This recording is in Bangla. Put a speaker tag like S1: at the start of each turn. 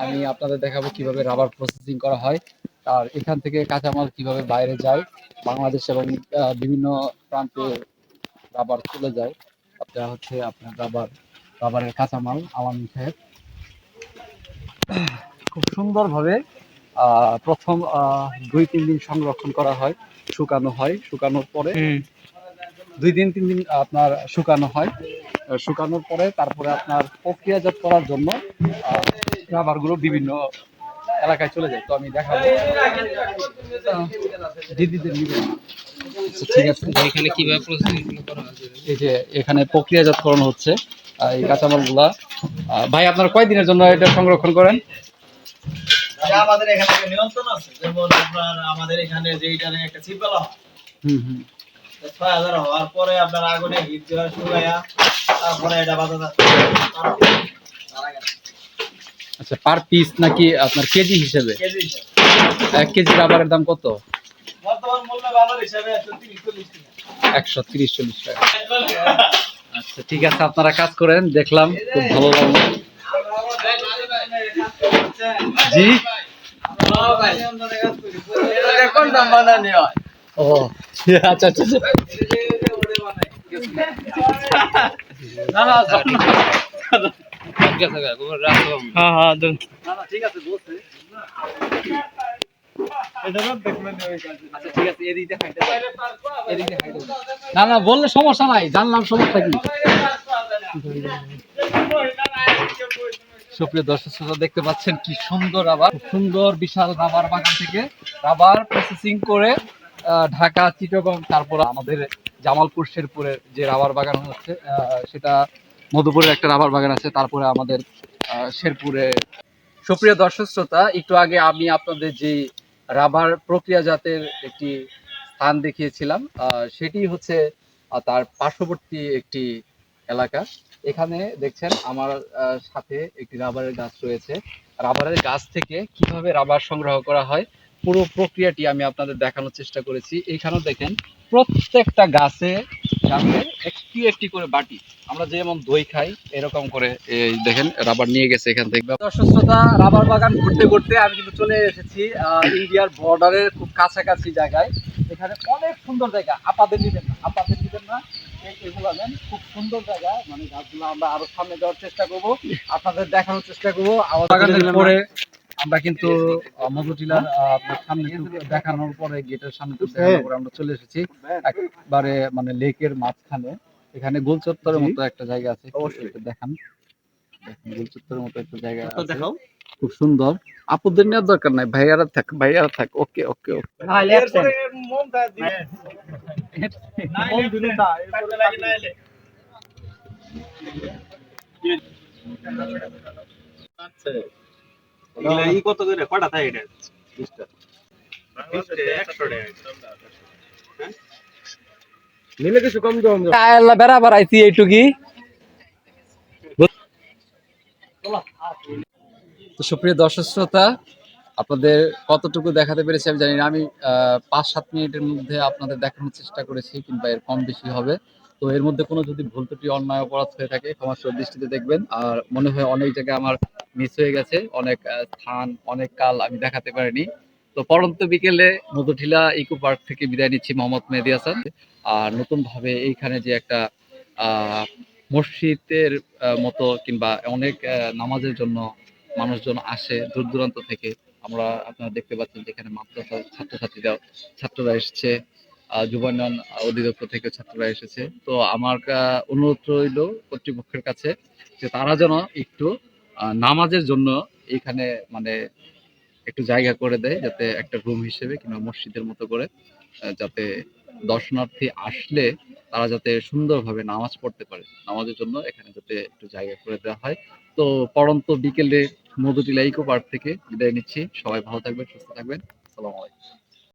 S1: আমি আপনাদের দেখাবো কিভাবে রাবার প্রসেসিং করা হয়, আর এখান থেকে কাঁচামাল কিভাবে বাইরে যায় বাংলাদেশ এবং বিভিন্ন প্রান্তে রাবার চলে যায়। আপনার হচ্ছে আপনার রাবারের কাঁচামাল আওয়ামী সাহেব খুব সুন্দরভাবে প্রথম 2-3 দিন সংরক্ষণ করা হয়, শুকানো হয়, শুকানোর পরে 2 দিন 3 দিন আপনার শুকানো হয়। শুকানোর পরে তারপরে আপনার প্রক্রিয়াজাত করার জন্য রাবারগুলো বিভিন্ন এলাকায় চলে যায়। তো আমি দেখাবো দিদিদের নিবে। ঠিক আছে, এখানে কিভাবে প্রসেসিং করা হচ্ছে, এই যে এখানে প্রক্রিয়াজাতকরণ হচ্ছে এই কাঁচামালগুলা। ভাই আপনারা কয় দিনের জন্য এটা সংরক্ষণ করেন?
S2: আমাদের এখানে একটা নিয়ন্ত্রণ আছে, যেমন আপনার আমাদের এখানে যে এটারে একটা চিপ বলা হয়, ৬০০০ হওয়ার পরে আপনার আগুনে হিট দেওয়া শুকায়া তারপরে এটা বাজা যাচ্ছে।
S1: আচ্ছা, পার পিস নাকি আপনার কেজি হিসেবে?
S2: কেজি হিসেবে।
S1: 1 কেজি রাবারের দাম কত?
S2: বর্তমান মূল্য বাজার হিসেবে 130-40 টাকা।
S1: 130-40 টাকা। আচ্ছা ঠিক আছে, আপনারা কাজ করেন, দেখলাম খুব ভালো লাগলো। জি
S2: কোন দাম বানানি হয়?
S1: ও আচ্ছা আচ্ছা আচ্ছা।
S2: না না ঠিক আছে বলছে।
S1: না না বললে সমস্যা নাই, জানলাম সমস্যা কি। সুপ্রিয় দর্শক শ্রোতা, দেখতে পাচ্ছেন কি সুন্দর রাবার, সুন্দর বিশাল রাবার বাগান থেকে রাবার প্রসেসিং করে ঢাকা, চিটাগং, তারপর আমাদের জামালপুর শেরপুরের যে রাবার বাগান হচ্ছে সেটা মধুপুরের একটা রাবার বাগান আছে, তারপরে আমাদের শেরপুরে। সুপ্রিয় দর্শক শ্রোতা, একটু আগে আমি আপনাদের যে রাবার প্রক্রিয়াজাতের একটি স্থান দেখিয়েছিলাম, সেটি হচ্ছে তার পার্শ্ববর্তী একটি এলাকা। এখানে দেখছেন আমার সাথে একটি রাবারের গাছ রয়েছে। রাবারের গাছ থেকে কিভাবে রাবার সংগ্রহ করা হয় পুরো প্রক্রিয়াটি আমি আপনাদের দেখানোর চেষ্টা করেছি। এইখানেও দেখেন প্রত্যেকটা গাছে একটি একটি করে বাটি, আমরা যেমন দই খাই এরকম করে এই দেখেন রাবার নিয়ে গেছে এখান থেকে। দর্শক শ্রোতা, রাবার বাগান ঘুরতে ঘুরতে আমি কিন্তু চলে এসেছি ইন্ডিয়ার বর্ডারের খুব কাছাকাছি জায়গায়। এখানে অনেক সুন্দর জায়গা, আপাদের নিবেন না, এগুলো নেন, খুব সুন্দর জায়গা। মানে গাছগুলো আমরা আরো সামনে যাওয়ার চেষ্টা করব, আপনাদের দেখানোর চেষ্টা করবো। আমার বাগানের পরে আমরা কিন্তু মধুটিলার আপনার সামনে দেখানোর পরে গেটের সামনে দেখানোর পরে আমরা চলে এসেছি একবারে মানে লেকের মাঝখানে। এখানে গোল চত্বরের মতো একটা জায়গা আছে, অবশ্যই দেখান। গোল চত্বরের মতো একটা জায়গা আছে, খুব সুন্দর। আপুদের নেওয়ার দরকার নাই, ভাইয়ারা থাক। ওকে ওকে ওকে।
S2: কত করে কটা থাকে এটা? 20টা। নিলে কিছু কম দাম
S1: বেড়াবার আইছি এইটুকি। তো সুপ্রিয় দর্শক শ্রোতা, আপনাদের কতটুকু দেখাতে পেরেছি আমি জানি না। আমি 5-7 মিনিটের মধ্যে আপনাদের দেখানোর চেষ্টা করেছি, কিংবা এর কম বেশি হবে। তো এর মধ্যে কোনো যদি ভুল ত্রুটি, অন্যায়, অপরাধ হয়ে থাকে ক্ষমাসুন্দর দৃষ্টিতে দেখবেন। আর মনে হয় অনেক জায়গায় আমার মিস হয়ে গেছে, অনেক স্থান, অনেক কাল আমি দেখাতে পারিনি। তো পরন্ত বিকেলে মধুটিলা ইকো পার্ক থেকে বিদায় নিচ্ছি, মোহাম্মদ মেহেদী হাসান। আর নতুন ভাবে এইখানে যে একটা আহ মসজিদের মতো, কিংবা অনেক নামাজের জন্য মানুষজন আসে দূর দূরান্ত থেকে। আমরা আপনারা দেখতে পাচ্ছেন যেখানে মাদ্রাসার ছাত্ররা এসেছে, যুবায়ন অধিদপ্তর থেকে ছাত্ররা এসেছে। তো আমার অনুরোধ রইল কর্তৃপক্ষের কাছে যে তারা যেন একটু নামাজের জন্য এখানে মানে একটু জায়গা করে দেয়, যাতে একটা রুম হিসেবে কিংবা মসজিদের মতো করে, যাতে দর্শনার্থী আসলে তারা যাতে সুন্দরভাবে নামাজ পড়তে পারে। নামাজের জন্য এখানে যাতে একটু জায়গা করে দেওয়া হয়। তো পড়ন্ত বিকেলে মধুটিলা ইকো পার্ক থেকে বিদায় নিচ্ছি। সবাই ভালো থাকবেন, সুস্থ থাকবেন। আসসালামু আলাইকুম।